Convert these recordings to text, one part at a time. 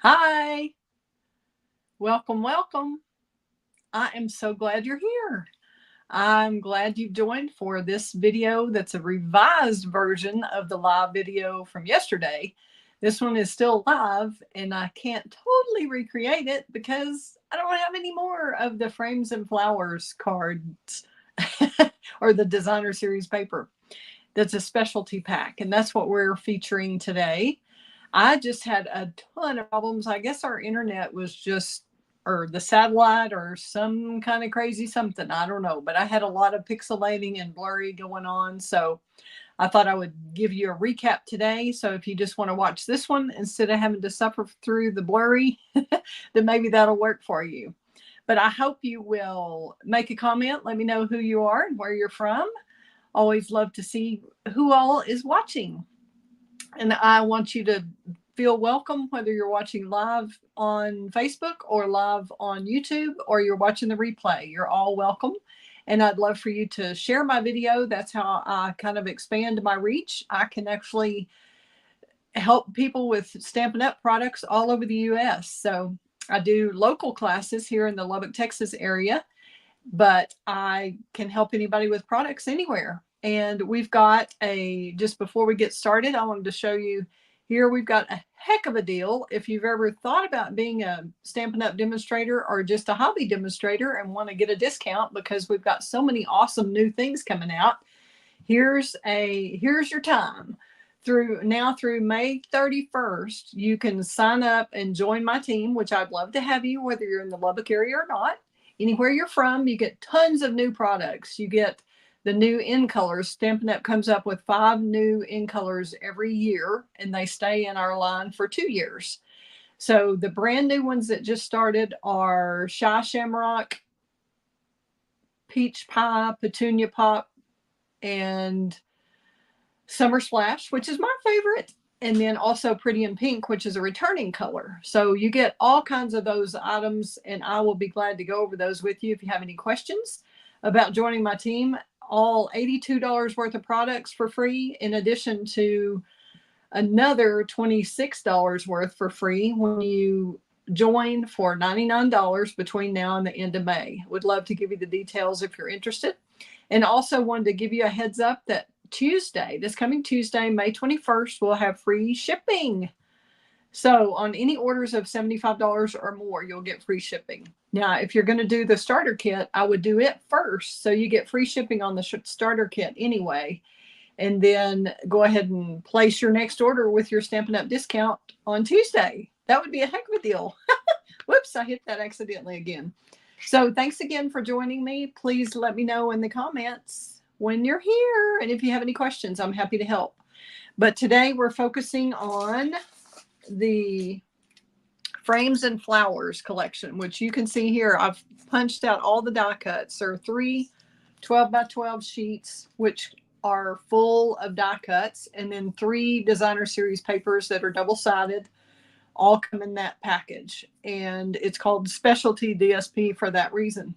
Hi, welcome, welcome. I am so glad you're here. I'm glad you've joined for this video that's a revised version of the live video from yesterday. This one is still live and I can't totally recreate it because I don't have any more of the Frames and Flowers cards or the designer series paper. That's a specialty pack, and that's what we're featuring today. I just had a ton of problems. I guess our internet was just, or the satellite, or some kind of crazy something. I don't know. But I had a lot of pixelating and blurry going on. So I thought I would give you a recap today. So if you just want to watch this one instead of having to suffer through the blurry, then maybe that'll work for you. But I hope you will make a comment. Let me know who you are and where you're from. Always love to see who all is watching. And I want you to feel welcome whether you're watching live on Facebook or live on YouTube or you're watching the replay. You're all welcome. And I'd love for you to share my video. That's how I kind of expand my reach. I can actually help people with Stampin' Up! Products all over the US. So I do local classes here in the Lubbock, Texas area, but I can help anybody with products anywhere. And we've got just before we get started, I wanted to show you here, we've got a heck of a deal. If you've ever thought about being a Stampin' Up! Demonstrator or just a hobby demonstrator and want to get a discount because we've got so many awesome new things coming out, here's your time. Through May 31st, you can sign up and join my team, which I'd love to have you, whether you're in the Lubbock area or not. Anywhere you're from, you get tons of new products. You get the new in colors. Stampin' Up! Comes up with 5 new in colors every year, and they stay in our line for 2 years. So the brand new ones that just started are Shy Shamrock, Peach Pie, Petunia Pop, and Summer Splash, which is my favorite, and then also Pretty in Pink, which is a returning color. So you get all kinds of those items, and I will be glad to go over those with you if you have any questions about joining my team. All $82 worth of products for free, in addition to another $26 worth for free when you join for $99 between now and the end of May. Would love to give you the details if you're interested. And also wanted to give you a heads up that this coming Tuesday, May 21st, we'll have free shipping. So on any orders of $75 or more, you'll get free shipping. Now, if you're going to do the starter kit, I would do it first. So you get free shipping on the starter kit anyway. And then go ahead and place your next order with your Stampin' Up! Discount on Tuesday. That would be a heck of a deal. Whoops, I hit that accidentally again. So thanks again for joining me. Please let me know in the comments when you're here. And if you have any questions, I'm happy to help. But today we're focusing on the Frames and Flowers collection, which you can see here. I've punched out all the die cuts. There are 3 12 by 12 sheets, which are full of die cuts, and then 3 designer series papers that are double-sided, all come in that package. And it's called Specialty DSP for that reason.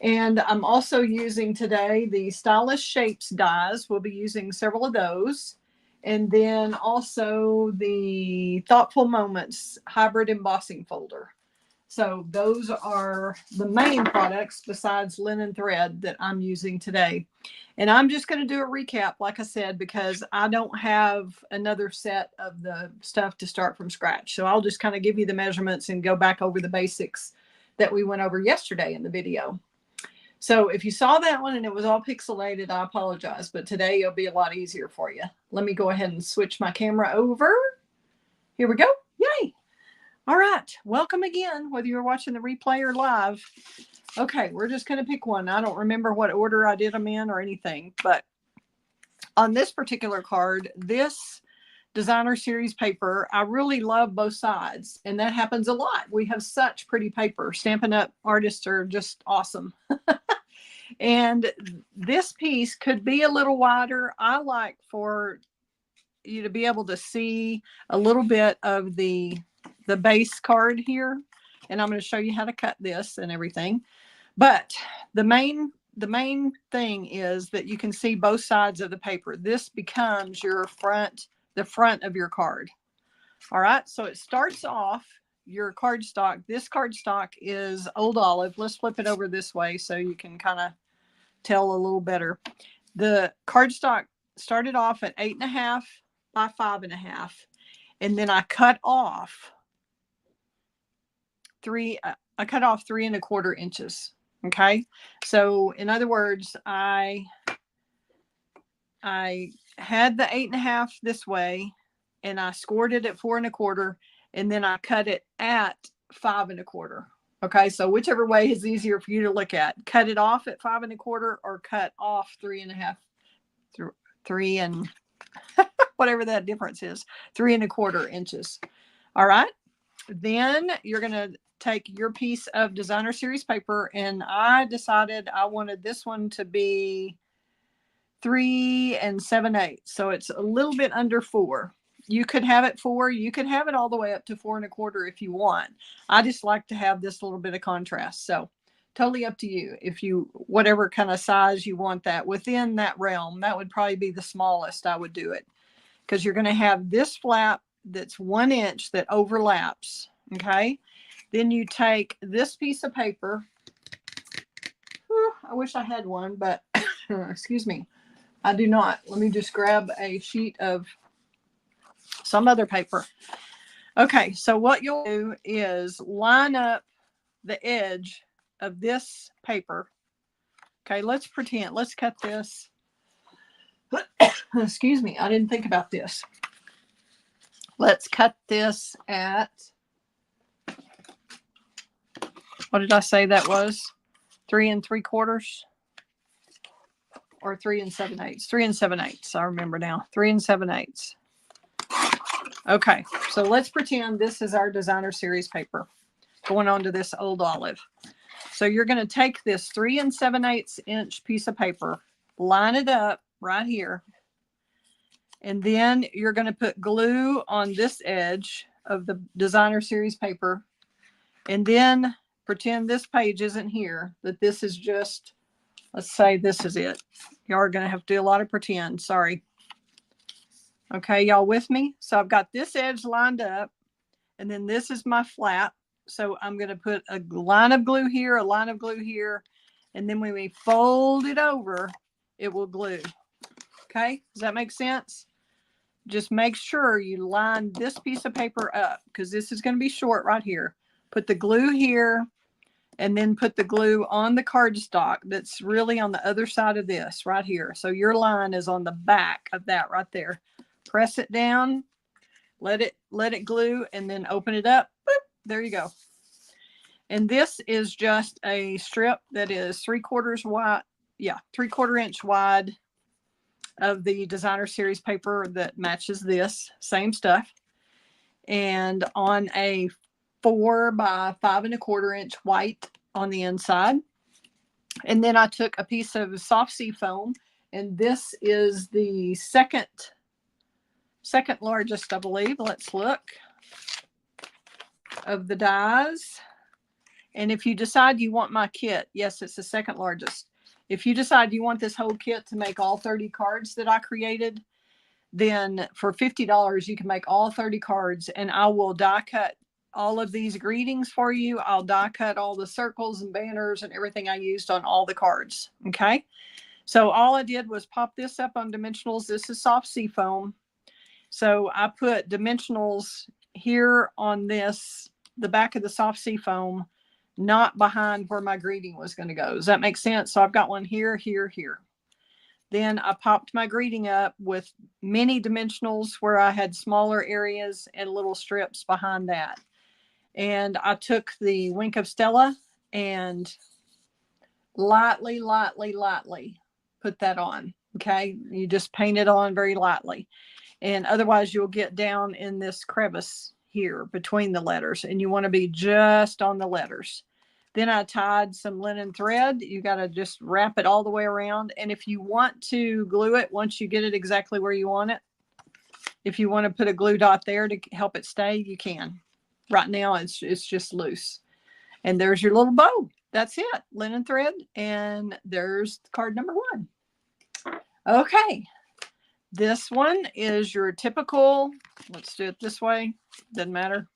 And I'm also using today the Stylish Shapes dies. We'll be using several of those. And then also the Thoughtful Moments hybrid embossing folder. So those are the main products besides linen thread that I'm using today. And I'm just going to do a recap, like I said, because I don't have another set of the stuff to start from scratch. So I'll just kind of give you the measurements and go back over the basics that we went over yesterday in the video. So if you saw that one and it was all pixelated, I apologize, but today it'll be a lot easier for you. Let me go ahead and switch my camera over. Here we go. Yay. All right. Welcome again, whether you're watching the replay or live. Okay, we're just going to pick one. I don't remember what order I did them in or anything, but on this particular card, this designer series paper, I really love both sides, and that happens a lot. We have such pretty paper. Stampin' Up! Artists are just awesome. And this piece could be a little wider. I like for you to be able to see a little bit of the base card here. And I'm going to show you how to cut this and everything. But the main thing is that you can see both sides of the paper. This becomes the front of your card. All right, so it starts off your cardstock. This cardstock is Old Olive. Let's flip it over this way so you can kind of tell a little better. The cardstock started off at 8.5 by 5.5, and then I cut off three. I cut off 3¼ inches. Okay, so in other words, I had the 8.5 this way, and I scored it at 4¼ and then I cut it at 5¼ Okay, so whichever way is easier for you to look at. Cut it off at 5¼ or cut off 3.5, three and whatever that difference is, 3¼ inches. All right, then you're going to take your piece of designer series paper, and I decided I wanted this one to be 3 7/8. So it's a little bit under 4. You could have it 4. You could have it all the way up to 4¼ if you want. I just like to have this little bit of contrast. So totally up to you. If you, whatever kind of size you want that within that realm, that would probably be the smallest I would do it, because you're going to have this flap that's 1 inch that overlaps. Okay. Then you take this piece of paper. Whew, I wish I had one, but excuse me, I do not. Let me just grab a sheet of some other paper. Okay, so what you'll do is line up the edge of this paper. Okay, let's pretend. Let's cut this. Excuse me, I didn't think about this. Let's cut this at, what did I say that was? 3 3/4 or 3 7/8? 3 7/8. I remember now. 3 7/8. Okay, so let's pretend this is our designer series paper going on to this Old Olive. So you're going to take this 3 7/8 inch piece of paper, line it up right here, and then you're going to put glue on this edge of the designer series paper, and then pretend this page isn't here, that this is just, let's say this is it. You are going to have to do a lot of pretend. Sorry. Okay, y'all with me? So I've got this edge lined up, and then this is my flap. So I'm going to put a line of glue here, a line of glue here, and then when we fold it over, it will glue. Okay, does that make sense? Just make sure you line this piece of paper up, because this is going to be short right here. Put the glue here, and then put the glue on the cardstock that's really on the other side of this right here. So your line is on the back of that right there. Press it down, let it glue, and then open it up. Boop, there you go. And this is just a strip that is 3/4 wide. Yeah, 3/4 inch wide of the designer series paper that matches this same stuff. And on a 4 by 5¼ inch white on the inside. And then I took a piece of soft sea foam, and this is the second largest, I believe. Let's look, of the dies. And if you decide you want my kit, yes, it's the second largest. If you decide you want this whole kit to make all 30 cards that I created, then for $50, you can make all 30 cards, and I will die cut all of these greetings for you. I'll die cut all the circles and banners and everything I used on all the cards. Okay. So all I did was pop this up on dimensionals. This is soft sea foam. So I put dimensionals here on this, the back of the soft sea foam, not behind where my greeting was going to go. Does that make sense? So I've got one here, here, here. Then I popped my greeting up with mini dimensionals where I had smaller areas and little strips behind that. And I took the Wink of Stella and lightly put that on. Okay. You just paint it on very lightly. And otherwise you'll get down in this crevice here between the letters, and you want to be just on the letters. Then I tied some linen thread. You got to just wrap it all the way around. And if you want to glue it once you get it exactly where you want it, if you want to put a glue dot there to help it stay, you can. Right now it's just loose. And there's your little bow. That's it. Linen thread. And there's card number 1. Okay. This one is your typical, let's do it this way, doesn't matter.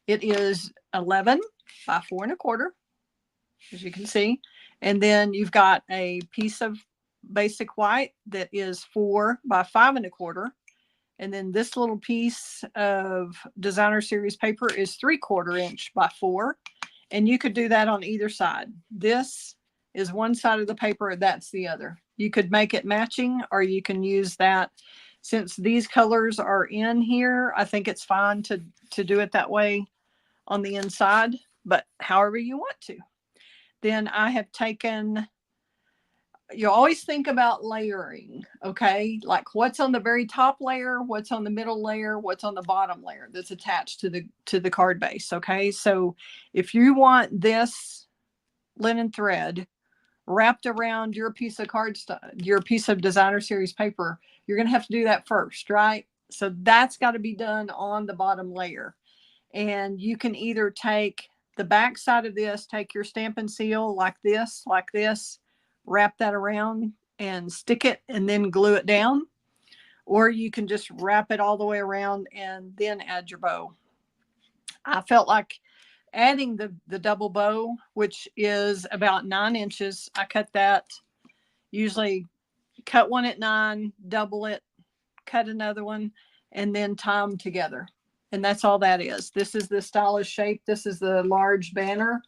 It is 11 by 4 1/4, as you can see. And then you've got a piece of basic white that is 4 by 5 1/4. And then this little piece of designer series paper is 3/4 inch by 4. And you could do that on either side. This is one side of the paper, that's the other. You could make it matching, or you can use that. Since these colors are in here, I think it's fine to do it that way on the inside, but however you want to. Then I have taken, you always think about layering, okay? Like what's on the very top layer, what's on the middle layer, what's on the bottom layer that's attached to the card base, okay? So if you want this linen thread wrapped around your piece of cardstock, your piece of designer series paper, you're going to have to do that first, right? So that's got to be done on the bottom layer. And you can either take the back side of this, take your Stampin' Seal like this, wrap that around and stick it and then glue it down. Or you can just wrap it all the way around and then add your bow. I felt like adding the double bow, which is about 9 inches. I cut that, usually cut one at 9, double it, cut another one, and then tie them together. And that's all that is. This is the stylish shape. This is the large banner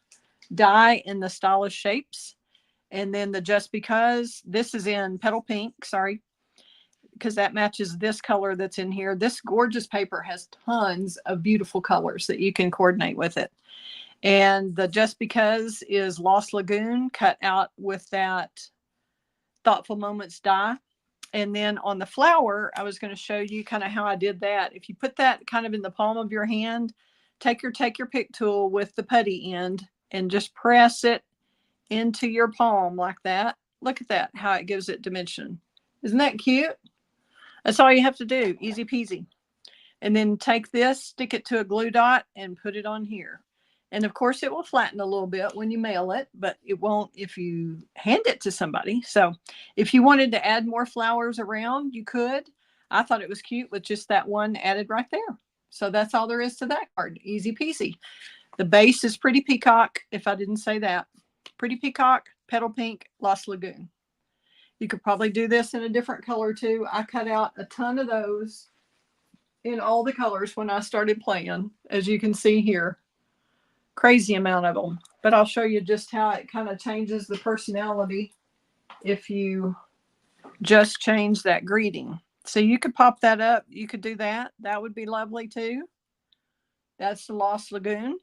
die in the stylish shapes. And then the Just Because, this is in Petal Pink, sorry, because that matches this color that's in here. This gorgeous paper has tons of beautiful colors that you can coordinate with it. And the Just Because is Lost Lagoon cut out with that Thoughtful Moments die. And then on the flower, I was going to show you kind of how I did that. If you put that kind of in the palm of your hand, take your pick tool with the putty end and just press it into your palm like that. Look at that, how it gives it dimension. Isn't that cute? That's all you have to do, easy peasy. And then take this, stick it to a glue dot and put it on here. And of course it will flatten a little bit when you mail it, but it won't if you hand it to somebody. So if you wanted to add more flowers around, you could. I thought it was cute with just that one added right there. So that's all there is to that card, easy peasy. The base is Pretty Peacock, if I didn't say that. Pretty Peacock, Petal Pink, Lost Lagoon. You could probably do this in a different color too. I cut out a ton of those in all the colors when I started playing, as you can see here. Crazy amount of them. But I'll show you just how it kind of changes the personality if you just change that greeting. So you could pop that up. You could do that. That would be lovely too. That's the Lost Lagoon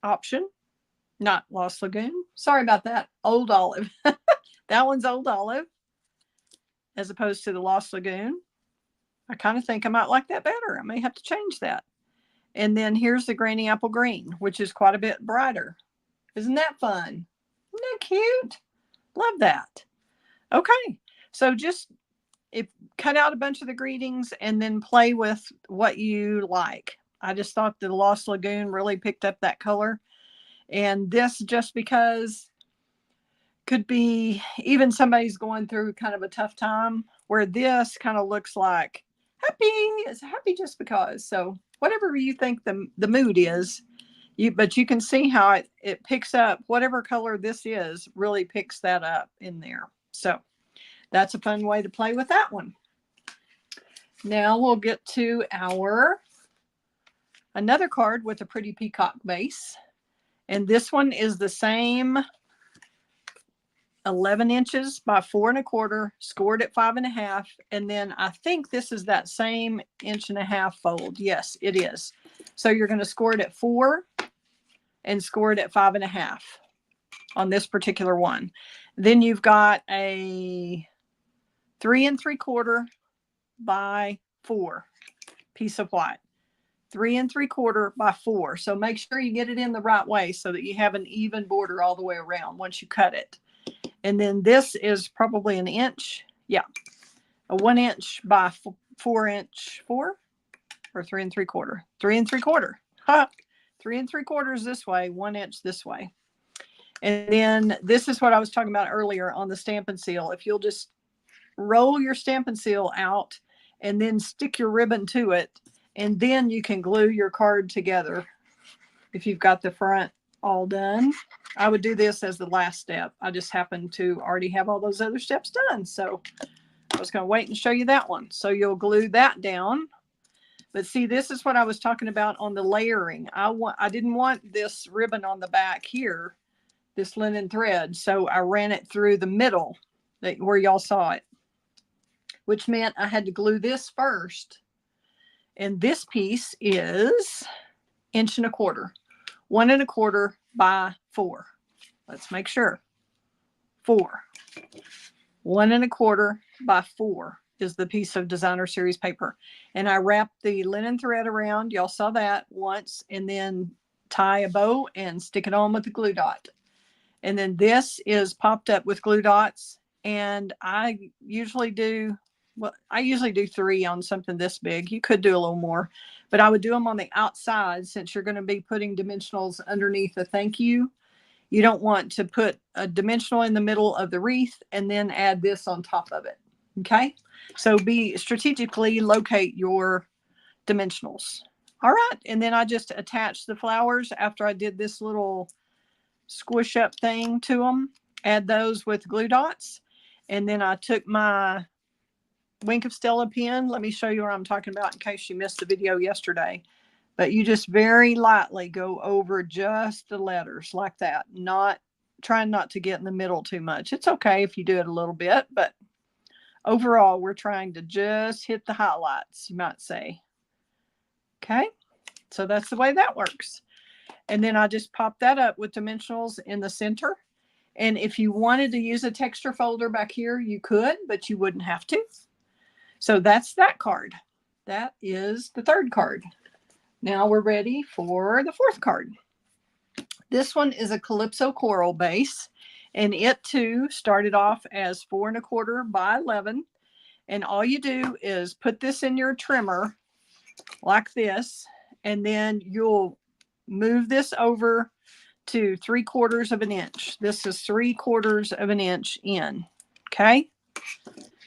option. Not Lost Lagoon. Sorry about that. Old Olive. That one's Old Olive as opposed to the Lost Lagoon. I kind of think I might like that better. I may have to change that. And then here's the Granny Apple Green, which is quite a bit brighter. Isn't that fun? Isn't that cute? Love that. Okay. So just cut out a bunch of the greetings and then play with what you like. I just thought the Lost Lagoon really picked up that color. And this Just Because could be even somebody's going through kind of a tough time, where this kind of looks like happy. It's happy just because. So whatever you think the mood is, but you can see how it picks up whatever color this is, really picks that up in there. So that's a fun way to play with that one. Now we'll get to another card with a Pretty Peacock base. And this one is the same 11 inches by 4 1/4, scored at 5 1/2. And then I think this is that same 1.5 inch fold. Yes, it is. So you're going to score it at 4 and score it at 5 1/2 on this particular one. Then you've got a 3 3/4 by 4 piece of white. 3 3/4 by 4. So make sure you get it in the right way so that you have an even border all the way around once you cut it. And then this is probably an inch. Yeah. A 1 inch by 4 inch, 4 or 3 3/4. 3 3/4. Ha! 3 3/4 this way, 1 inch this way. And then this is what I was talking about earlier on the Stampin' Seal. If you'll just roll your Stampin' Seal out and then stick your ribbon to it. And then you can glue your card together if you've got the front all done. I would do this as the last step. I just happen to already have all those other steps done. So I was going to wait and show you that one. So you'll glue that down. But see, this is what I was talking about on the layering. I didn't want this ribbon on the back here, this linen thread. So I ran it through the middle where y'all saw it, which meant I had to glue this first. And this piece is 1.25 inches, 1.25 by 4. Let's make sure. 4. 1.25 by 4 is the piece of designer series paper. And I wrapped the linen thread around. Y'all saw that once, and then tie a bow and stick it on with the glue dot. And then this is popped up with glue dots. And I usually do 3 on something this big. You could do a little more, but I would do them on the outside since you're going to be putting dimensionals underneath the thank you. You don't want to put a dimensional in the middle of the wreath and then add this on top of it. Okay. So be strategically locate your dimensionals. All right. And then I just attached the flowers after I did this little squish up thing to them. Add those with glue dots. And then I took my Wink of Stella pen. Let me show you what I'm talking about in case you missed the video yesterday. But you just very lightly go over just the letters like that. Trying not to get in the middle too much. It's okay if you do it a little bit, but overall, we're trying to just hit the highlights, you might say. Okay, so that's the way that works. And then I just pop that up with dimensionals in the center. And if you wanted to use a texture folder back here, you could, but you wouldn't have to. So that's that card. That is the 3rd card. Now we're ready for the 4th card. This one is a Calypso Coral base, and it too started off as 4.25 by 11. And all you do is put this in your trimmer like this, and then you'll move this over to 3/4 inch. This is 3/4 inch in. Okay.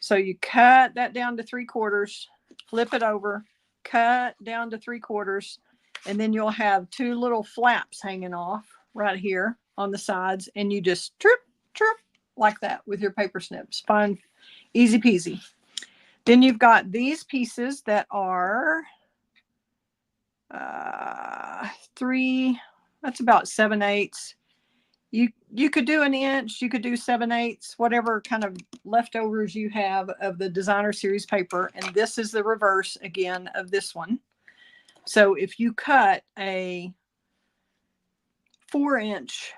So you cut that down to 3/4, flip it over, cut down to 3/4, and then you'll have 2 little flaps hanging off right here on the sides, and you just trip like that with your paper snips. Fine, easy peasy. Then you've got these pieces that are 3, that's about 7/8. You could do 1 inch, you could do 7/8, whatever kind of leftovers you have of the designer series paper. And this is the reverse again of this one. So if you cut a 4-inch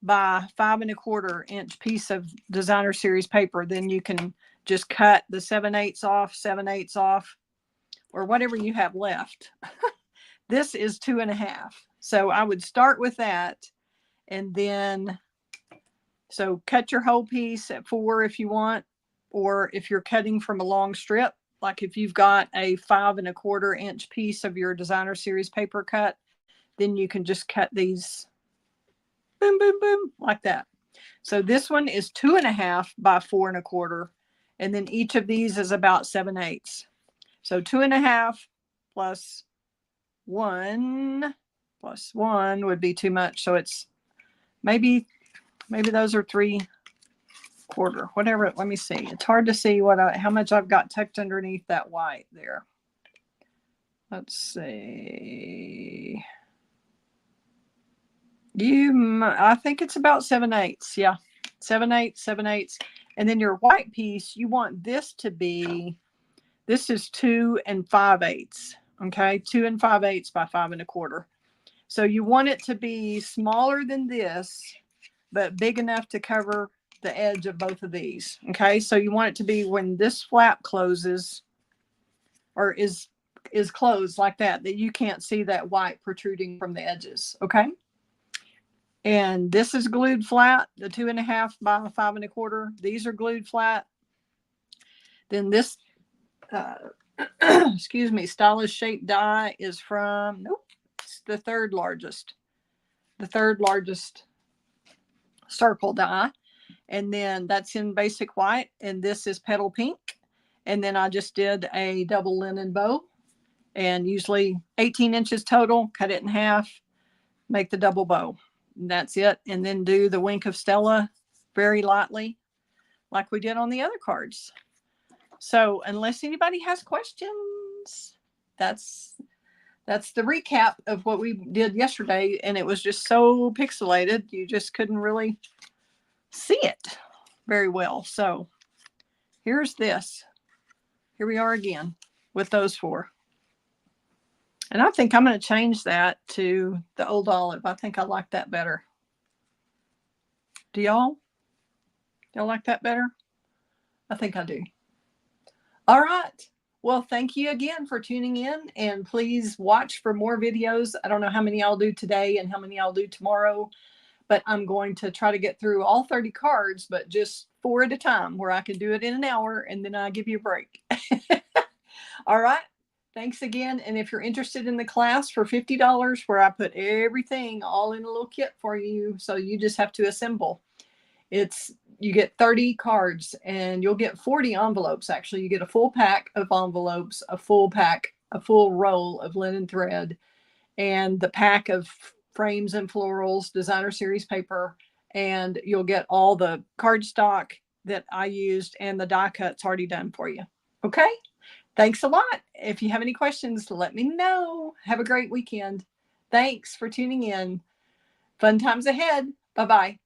by 5.25 inch piece of designer series paper, then you can just cut the 7/8 off, 7/8 off, or whatever you have left. This is 2.5. So I would start with that. And then, so cut your whole piece at 4 if you want, or if you're cutting from a long strip, like if you've got a 5.25 inch piece of your designer series paper cut, then you can just cut these boom, boom, boom, like that. So this one is 2.5 by 4.25. And then each of these is about 7/8. So 2.5 plus 1 plus 1 would be too much. So it's maybe those are 3/4, whatever. Let me see. It's hard to see how much I've got tucked underneath that white there. Let's see. I think it's about 7/8. Yeah, 7/8, 7/8. And then your white piece, you want this to be, this is 2 5/8. Okay, 2 5/8 by 5.25. So you want it to be smaller than this, but big enough to cover the edge of both of these. Okay, so you want it to be when this flap closes or is closed like that, that you can't see that white protruding from the edges. Okay. And this is glued flat, the 2.5 by 5.25. These are glued flat. Then this, excuse me, Stella's shape die is from, nope, it's the 3rd largest circle die. And then that's in basic white. And this is petal pink. And then I just did a double linen bow, and usually 18 inches total, cut it in half, make the double bow. And that's it. And then do the wink of Stella very lightly, like we did on the other cards. So unless anybody has questions, that's the recap of what we did yesterday. And it was just so pixelated, you just couldn't really see it very well. So here's this. Here we are again with those four. And I think I'm going to change that to the old olive. I think I like that better. Do y'all? Y'all like that better? I think I do. All right. Well, thank you again for tuning in, and please watch for more videos. I don't know how many I'll do today and how many I'll do tomorrow, but I'm going to try to get through all 30 cards, but just 4 at a time, where I can do it in an hour and then I give you a break. All right. Thanks again. And if you're interested in the class for $50, where I put everything all in a little kit for you, so you just have to assemble. You get 30 cards, and you'll get 40 envelopes. Actually, you get a full pack of envelopes, a full roll of linen thread, and the pack of frames and florals, designer series paper, and you'll get all the cardstock that I used and the die cuts already done for you. Okay? Thanks a lot. If you have any questions, let me know. Have a great weekend. Thanks for tuning in. Fun times ahead. Bye-bye.